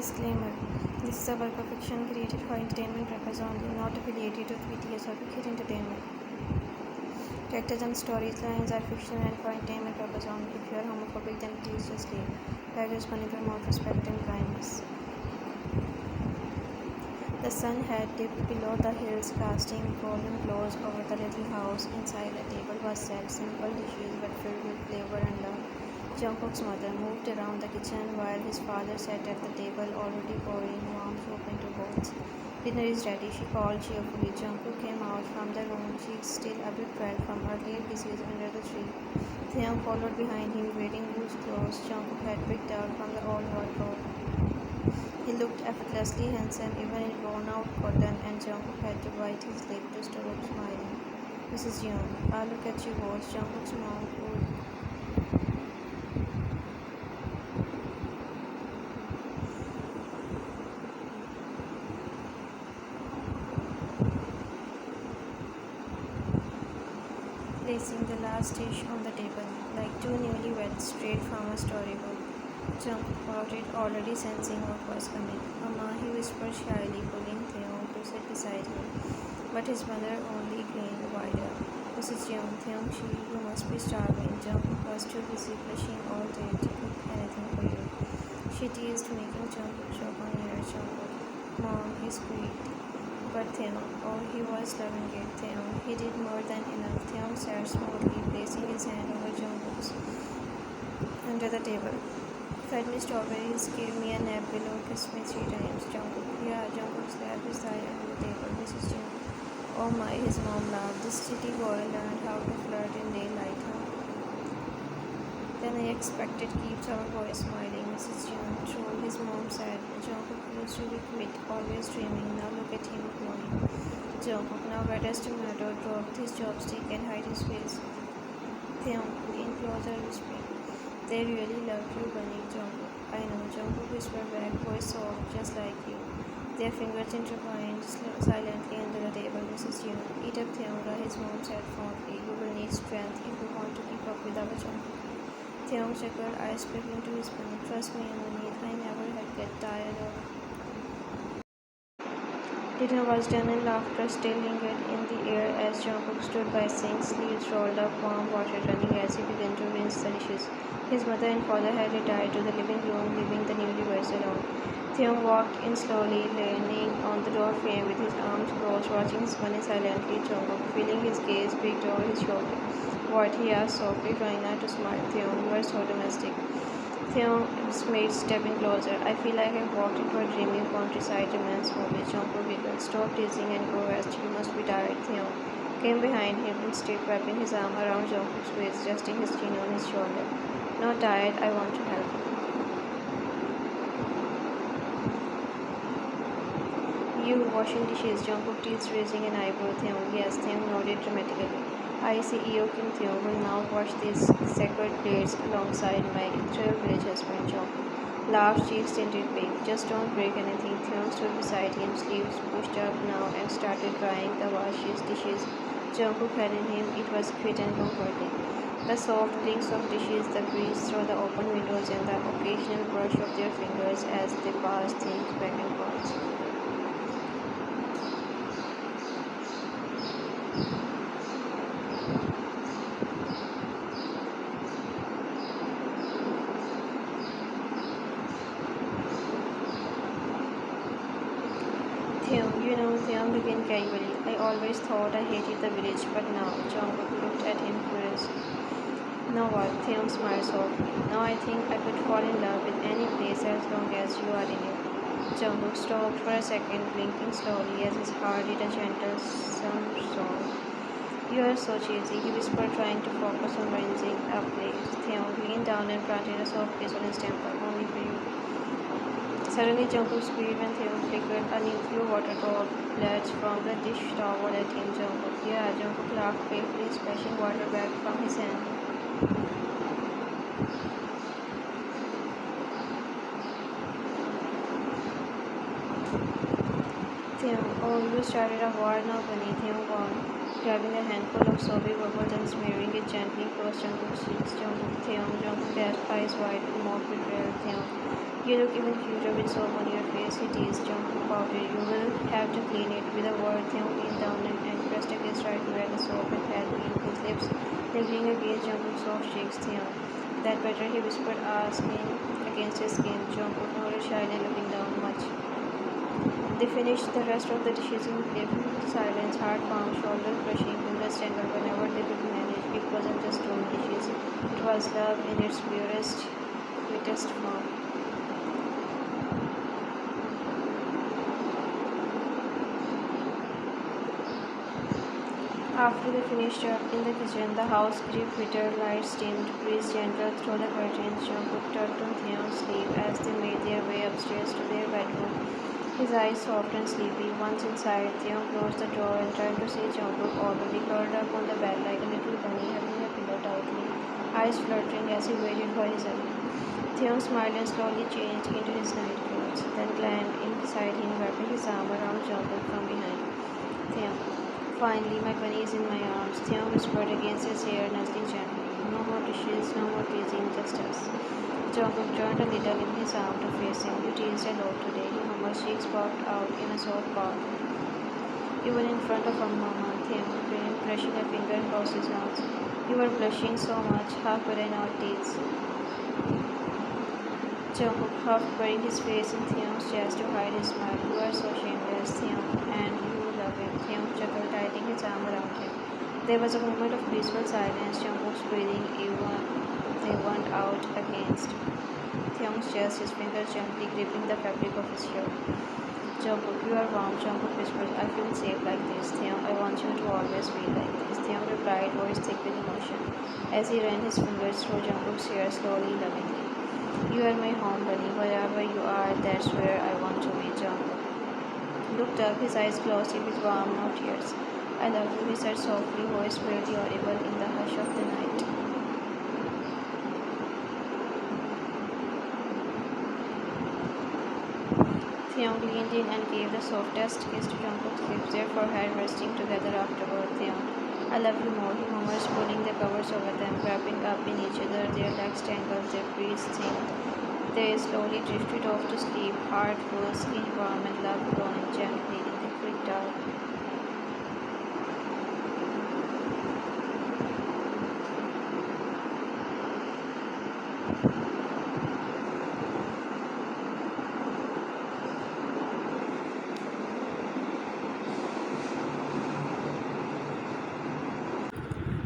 Disclaimer: this is a work of fiction created for entertainment purpose only, not affiliated with BTS or Wicked Entertainment. Characters and storylines are fictional and for entertainment purpose only. If you are homophobic, then please just leave. Beggars money for more respect and kindness. The sun had dipped below the hills, casting golden glows over the little house. Inside the table was set, simple dishes but filled with flavor and love. Jungkook's mother moved around the kitchen while his father sat at the table, already pouring warm soup into bowls. Dinner is ready, she called cheerfully. Jungkook came out from the room, cheeks still a bit red from earlier kisses under the tree. Taeyoung followed behind him, wearing loose clothes Jungkook had picked out from the old wardrobe. He looked effortlessly handsome, even in worn-out cotton, and Jungkook had to bite his lip to stop smiling. Mrs. Young, ah, look at you both. Jungkook's mom cooed. Placing the last dish on the table, like two newlyweds straight from a storybook. Jungkook pouted, already sensing what was coming. Mama, he whispered shyly, pulling Taeyoung to sit beside him. But his mother only grinned wider. Mrs. Young, Taeyoung, you must be starving. Jungkook was too busy blushing all day to cook anything for you. She teased, making Jungkook choke on air. Jungkook, Mom, he squeaked. But Taeyoung, oh, he was loving it. Taeyoung, he did more than enough. Taeyoung sat smoothly, placing his hand over Jungkook's under the table. Fed me strawberries, gave me a nap below, kissed me 3 times. Jungkook, yeah, Jungkook slapped his thigh under the table. Mrs. Jung, oh my, his mom laughed. This city boy learned how to flirt in daylight, huh? Then I expected keeps our boy smiling. Mrs. Jung, true, his mom said. Jungkook used to be quick, always dreaming. Now look at him glowing. Jungkook, now where does tomato, dropped his chopstick and hid his face. Taeyoung, leaned closer, whispering. They really love you, Bunny. Jungkook, I know. Jungkook whispered back, voice soft, just like you. Their fingers intertwined silently under the table. Mrs. Young, eat up, Taeyoung, his mom said fondly. You will need strength if you want to keep up with our Jungkook. Taeyoung chuckled, eyes peeping to his spoon. Trust me, Emily, I never had get tired of. Dinner was done and laughter still lingered in the air as Jungkook stood by sink, sleeves rolled up, warm water running as he began to rinse the dishes. His mother and father had retired to the living room, leaving the newlyweds alone. Taeyoung walked in slowly, leaning on the door frame with his arms crossed, watching his bunny silently. Jungkook, feeling his gaze, peeked over his shoulder. What? He asked softly, trying not to smile. Taeyoung, you are so domestic. Taeyoung made stepping closer. I feel like I walked into a dreamy countryside romance movie. Jungkook giggled. Stop teasing and go rest. You must be tired. Taeyoung came behind him instead, wrapping his arm around Jungkook's waist, resting his chin on his shoulder. Not tired. I want to help. You washing dishes. Jungkook teased, raising an eyebrow. Taeyoung, yes. Taeyoung nodded dramatically. I see Kim Taeyoung will now wash these sacred plates alongside my trailblazer husband. Jungkook laughed, cheeks tinted pink. Just don't break anything. Taeyoung stood beside him, sleeves pushed up now, and started drying the dishes Jungkook had in him. It was quick and comforting. The soft clinks of dishes, the breeze through the open windows, and the occasional brush of their fingers as they passed things back and forth. Taeyoung began casually. I always thought I hated the village, but now. Jungkook looked at him curious. Now what? Taeyoung smiled softly. Now I think I could fall in love with any place as long as you are in it. Jungkook stopped for a second, blinking slowly as his heart did a gentle song. You are so cheesy, he whispered, trying to focus on rinsing a plate. Taeyoung leaned down and planted a soft kiss on his temple, only for you. Suddenly Jungkook squealed when Taeyoung flickered a few water droplets from the dish towel at him. Jungkook, yeah, Jungkook laughed playfully, splashing water back from his hand. Taeyoung, oh, you started a war now, Bunny. Taeyoung warned, grabbing a handful of soapy bubbles and smearing it gently across Jungkook's cheeks. Jungkook gasped, eyes wide, and mocked betrayal. Taeyoung, You look even cuter with soap on your face, he teased. Jungkook pouted. You will have to clean it. With a word, Theon leaned down and pressed against right where the soap had been, his lips lingering against Jungkook's soft cheeks. Theon. That better, he whispered, asking against his skin. Jungkook nodded shyly, looking down much. They finished the rest of the dishes in playful silence, heart palm, shoulder crushing, fingers tangled whenever they could manage. It wasn't just doing dishes, it was love in its purest, sweetest form. After they finished up in the kitchen, the house grew quitter, lights dimmed, breeze gentle through the curtains. Jungkook tugged on Theon's sleeve as they made their way upstairs to their bedroom. His eyes soft and sleepy. Once inside, Theon closed the door and tried to see Jungkook already curled up on the bed like a little bunny hugging a pillow tightly, eyes fluttering as he waited for his hug. Theon smiled and slowly changed into his night clothes, then climbed in beside him, wrapping his arm around Jungkook from behind. Theon. Finally, my bunny is in my arms, Theon whispered against his hair, nuzzling gently. No more dishes, no more teasing, just us. Jungkook turned a little in his arm to face him. You teased a lot today. Mama's cheeks popped out in a soft pout. Even in front of her mama, Theon grinned, brushing a finger across his nose. You were blushing so much. How could I not tease? Jungkook huffed, burying his face in Theon's chest to hide his smile. You are so shameless, Theon, and you love him. Theon chuckled, tightening his arm around him. There was a moment of peaceful silence. Jungkook's breathing even they weren't out against Theon's chest, his fingers gently gripping the fabric of his shirt. Jungkook, you are warm, Jungkook whispered. I feel safe like this, Theon. I want you to always feel like this. Theon replied, voice thick with emotion, as he ran his fingers through Jungkook's hair slowly, lovingly. You are my home, bunny. Wherever you are, that's where I want to be, Jungkook. Looked up, his eyes glossy with warm, no tears. I love you, he said softly, voice barely audible in the hush of the night. Theon leaned in and gave the softest kiss to Jungkook's lips, their forehead resting together afterward. Theon, I love you more, he murmurs, pulling the covers over them, wrapping up in each other, their legs tangled, their breaths thin. They slowly drifted off to sleep, heart full, skin warm, and love growing gently in the quick dark.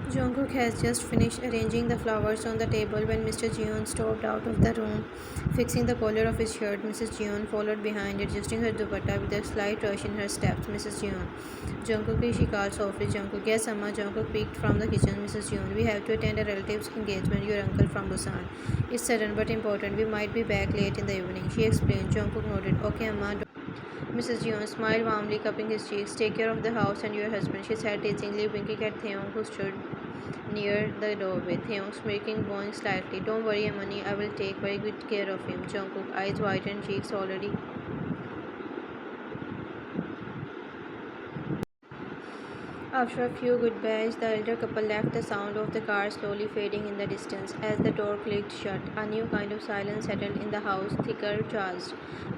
Jungkook has just finished arranging the flowers on the table when Mr. Jeon stormed out of the room, fixing the collar of his shirt. Mrs. Jeon followed behind, adjusting her dupatta with a slight rush in her steps. Mrs. Jeon. Jungkook, she called softly. Jungkook, yes, Amma. Jungkook peeked from the kitchen. Mrs. Jeon, we have to attend a relative's engagement, your uncle from Busan. It's sudden but important. We might be back late in the evening, she explained. Jungkook nodded. Okay, Amma. Mrs. Jeon smiled warmly, cupping his cheeks. Take care of the house and your husband, she said teasingly, winking at Theon, who stood near the doorway. Theon smirking, bowing slightly. Don't worry, Amani, I will take very good care of him. Jungkook, eyes widened, cheeks already. After a few goodbyes, the elder couple left, the sound of the car slowly fading in the distance. As the door clicked shut, a new kind of silence settled in the house, thicker, charged.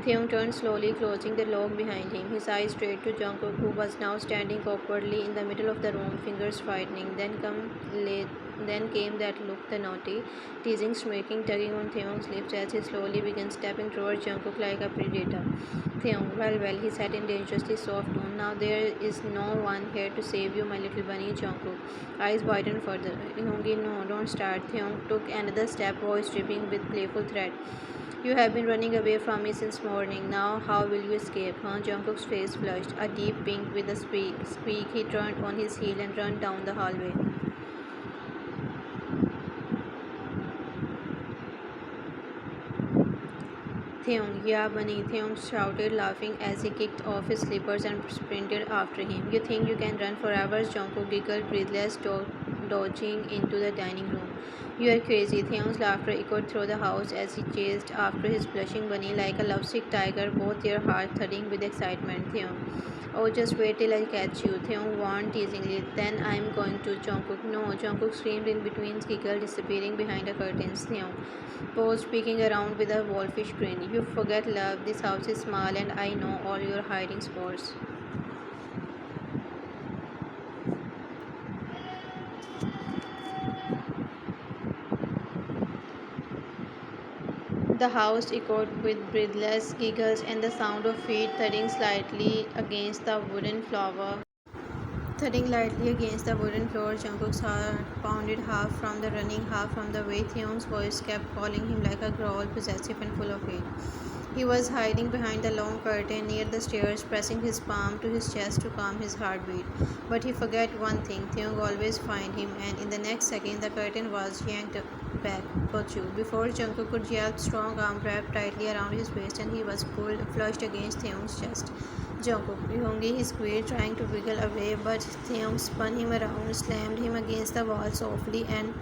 Theon turned slowly, closing the lock behind him, his eyes straight to Jungkook, who was now standing awkwardly in the middle of the room, fingers frightening. Then came that look, the naughty, teasing, smirking, tugging on Theon's lips as he slowly began stepping towards Jungkook like a predator. Theon, well, he said in dangerously soft tone. Now there is no one here to save you, my little bunny. Jungkook, eyes widened further. Yoongi, no, don't start. Theon took another step, voice dripping with playful threat. You have been running away from me since morning. Now how will you escape? Huh? Jungkook's face flushed, a deep pink with a squeak. He turned on his heel and ran down the hallway. Theon, yeah, bunny, Theon shouted, laughing as he kicked off his slippers and sprinted after him. You think you can run forever? Jungkook giggled, breathless, dodging into the dining room. "You're crazy." Theon's laughter echoed through the house as he chased after his blushing bunny like a lovesick tiger, both their hearts thudding with excitement. Theon. "Oh, just wait till I catch you," Theon warned teasingly. "Then I'm going to." Jungkook. "No," Jungkook screamed in between giggle, disappearing behind the curtains. Theon paused, peeking around with a wolfish grin. "You forget, love. This house is small and I know all your hiding spots." The house echoed with breathless giggles and the sound of feet thudding slightly against the wooden floor. Thudding lightly against the wooden floor, Jungkook's heart pounded half from the running, half from the way Theon's voice kept calling him like a growl, possessive and full of hate. He was hiding behind the long curtain near the stairs, pressing his palm to his chest to calm his heartbeat. But he forgot one thing: Theon always find him, and in the next second the curtain was yanked back. "Got you." Before Jungkook could yelp, strong arm wrapped tightly around his waist, and he was pulled, flushed against Theon's chest. Jungkook, Ryungi, he squealed, trying to wriggle away, but Theon spun him around, slammed him against the wall softly, and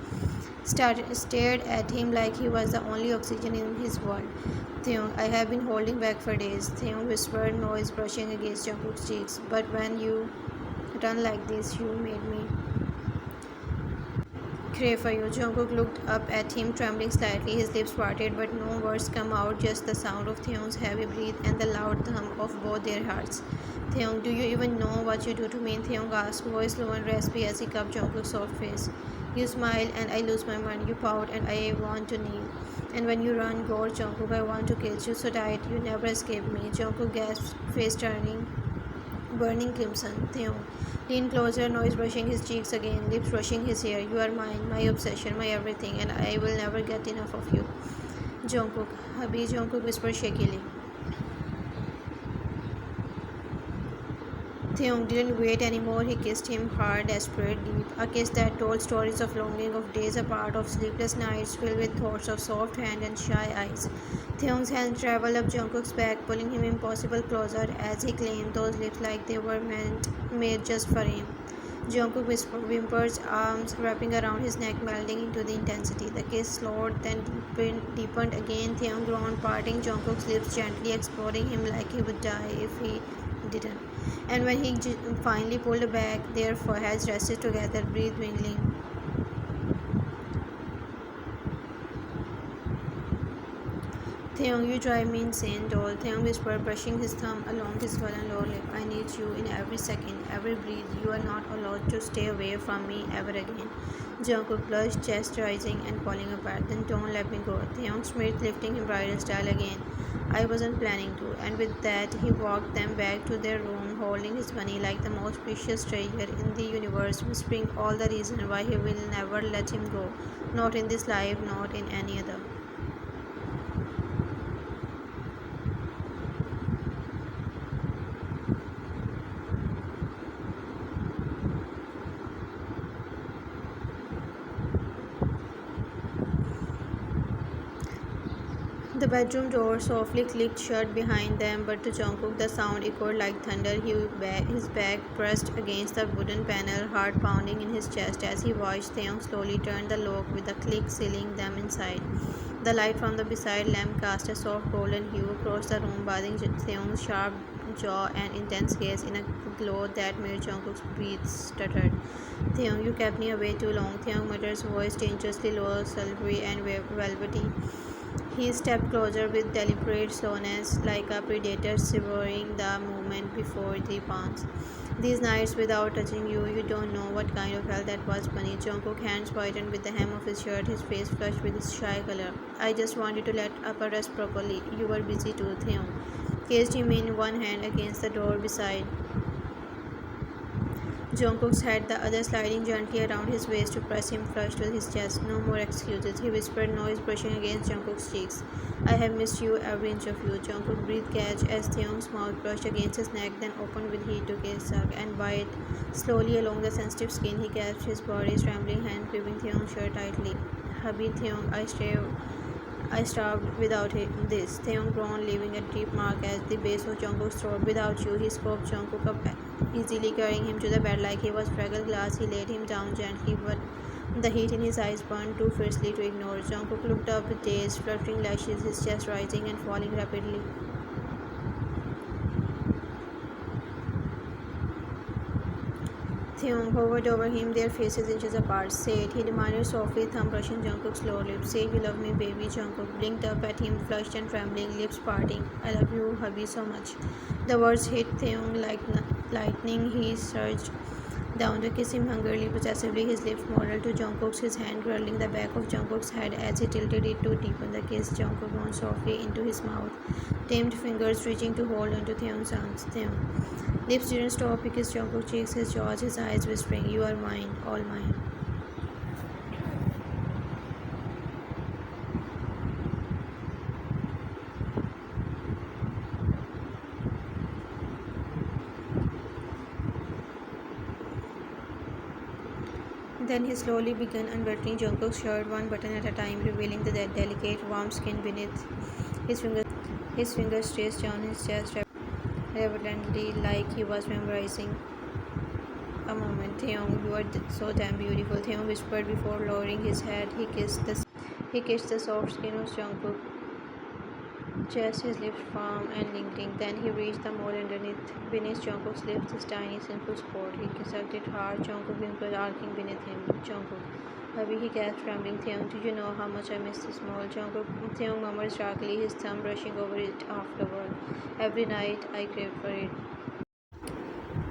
stared at him like he was the only oxygen in his world. "Theon, I have been holding back for days," Theon whispered, noise brushing against Jungkook's cheeks. "But when you run like this, you made me crave for you." Jungkook looked up at him, trembling slightly, his lips parted, but no words come out, just the sound of Theon's heavy breath and the loud thump of both their hearts. "Theon, do you even know what you do to me?" Theon asked, voice low and raspy as he cupped Jungkook's soft face. "You smile and I lose my mind. You pout and I want to kneel. And when you run, gore, Jungkook, I want to kill you so tight you never escape me." Jungkook gasped, face turning burning crimson. Theo leaned closer, noise brushing his cheeks again, lips brushing his hair. "You are mine, my obsession, my everything, and I will never get enough of you." Jungkook, Hubby, Jungkook whispered shakily. Theon didn't wait anymore. He kissed him hard, desperate, deep. A kiss that told stories of longing, of days apart, of sleepless nights filled with thoughts of soft hand and shy eyes. Theon's hand traveled up Jungkook's back, pulling him impossible closer as he claimed those lips like they were made just for him. Jungkook whimpers, arms wrapping around his neck, melting into the intensity. The kiss slowed, then deepened again. Theon groaned, parting Jungkook's lips gently, exploding him like he would die if he didn't. And when he finally pulled back, their foreheads rested together, breath mingling. "Theon, you drive me insane, doll," Theon whispered, brushing his thumb along his swollen lower lip. "I need you in every second, every breath. You are not allowed to stay away from me ever again." Jungkook blushed, chest rising and falling apart. "Then don't let me go." Theon smirked, lifting him bridal style again. "I wasn't planning to." And with that, he walked them back to their room, holding his bunny like the most precious treasure in the universe, whispering all the reason why he will never let him go. Not in this life, not in any other. The bedroom door softly clicked shut behind them, but to Jungkook the sound echoed like thunder. His back pressed against the wooden panel, heart pounding in his chest as he watched Theon slowly turn the lock with a click, sealing them inside. The light from the beside lamp cast a soft golden hue across the room, bathing Theon's sharp jaw and intense gaze in a glow that made Jungkook's breath stuttered. "Theon, you kept me away too long," Theon muttered, voice dangerously low, sultry and velvety. He stepped closer with deliberate slowness, like a predator savoring the moment before the pounce. "These nights without touching you, you don't know what kind of hell that was." Bunny Jungkook's hands whitened with the hem of his shirt, his face flushed with his shy color. "I just wanted to let Appa rest properly. You were busy too." Theon cased him in one hand against the door beside Jungkook's head, the other sliding gently around his waist to press him flush to his chest. "No more excuses," he whispered, noise brushing against Jungkook's cheeks. "I have missed you, every inch of you." Jungkook breathed catch as Theon's mouth brushed against his neck, then opened with heat, took a suck, and bite slowly along the sensitive skin. He gasped, his body's trembling hand gripping Theon's shirt tightly. "Hubby, Theon, I starved without this." Theon groaned, leaving a deep mark at the base of Jungkook's throat. "Without you." He scooped Jungkook up easily, carrying him to the bed like he was fragile glass. He laid him down gently, but The heat in his eyes burned too fiercely to ignore. Jungkook looked up with dazed, fluttering lashes, his chest rising and falling rapidly. Theung hovered over him, their faces inches apart. "Say it," he demanded softly, thumb brushing Jungkook's lower lip. "Say you love me, baby." Jungkook blinked up at him, flushed and trembling, lips parting. "I love you, hubby, so much." The words hit Theung like lightning. He surged down to kiss him hungrily, possessively, his lips modeled to Jungkook's, his hand girdling the back of Jungkook's head as he tilted it to deepen the kiss. Jungkook moaned softly into his mouth, tamed fingers reaching to hold onto Theung's arms. Theung. Lips didn't stop. He kissed Jungkook's cheeks, his jaws, his eyes whispering, "You are mine, all mine." Then he slowly began unbuttoning Jungkook's shirt one button at a time, revealing the delicate, warm skin beneath. His fingers, his fingers traced down his chest reverently, like he was memorizing a moment. "Theung, you are so damn beautiful," Theung whispered before lowering his head. He kissed the soft skin of Jungkook's chest, his lips firm and lingering. Then he reached the mole beneath Jungkook's lips, his tiny, sinful sport. He sucked it hard, Jungkook dimples arcing beneath him. "Jungkook, hubby," he gasped, trembling. "Theung, do you know how much I miss this mole?" Theung murmured starkly, his thumb brushing over it afterward. "Every night I craved for it."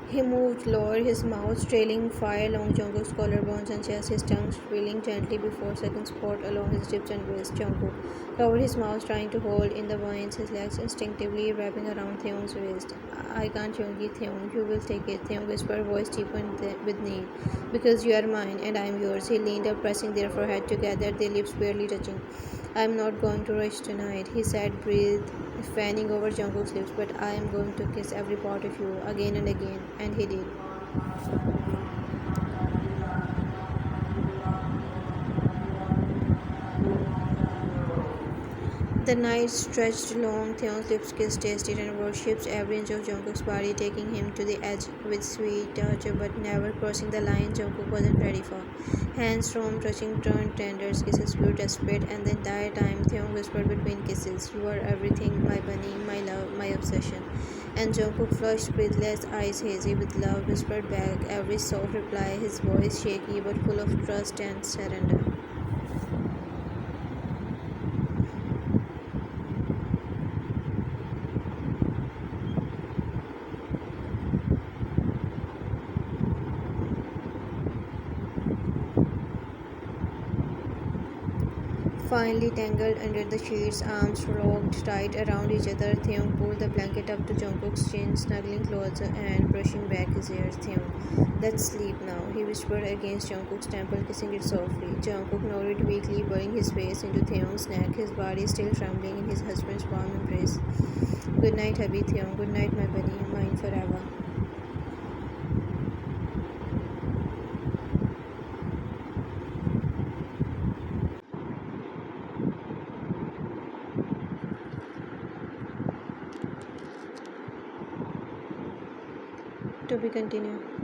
He moved lower, his mouth trailing fire along Jungkook's collarbones and chest, his tongue swirling gently before sucking sport along his lips and wrist. Jungkook covered his mouth, trying to hold in the vines, his legs instinctively wrapping around Theung's waist. "I can't, Yoongi, Theung, you will take it," Theung whispered, voice deepened with need. "Because you are mine, and I am yours." He leaned up, pressing their forehead together, their lips barely touching. "I am not going to rush tonight," he said, breathed, fanning over Jungkook's lips, "but I am going to kiss every part of you, again and again." And he did. The night stretched long. Theon's lips kissed, tasted, and worshipped every inch of Jungkook's body, taking him to the edge with sweet touch, but never crossing the line Jungkook wasn't ready for. Hands from touching turned tender, kisses grew desperate, and the entire time Theon whispered between kisses, "You are everything, my bunny, my love, my obsession." And Jungkook flushed, breathless, eyes hazy with love, whispered back every soft reply, his voice shaky but full of trust and surrender. Finally tangled under the sheets, arms locked tight around each other, Theung pulled the blanket up to Jungkook's chin, snuggling closer and brushing back his hair. "Theung, let's sleep now," he whispered against Jungkook's temple, kissing it softly. Jungkook nodded weakly, burying his face into Theung's neck, his body still trembling in his husband's warm embrace. "Good night, hubby." "Theung, good night, my bunny, mine forever." To be continued.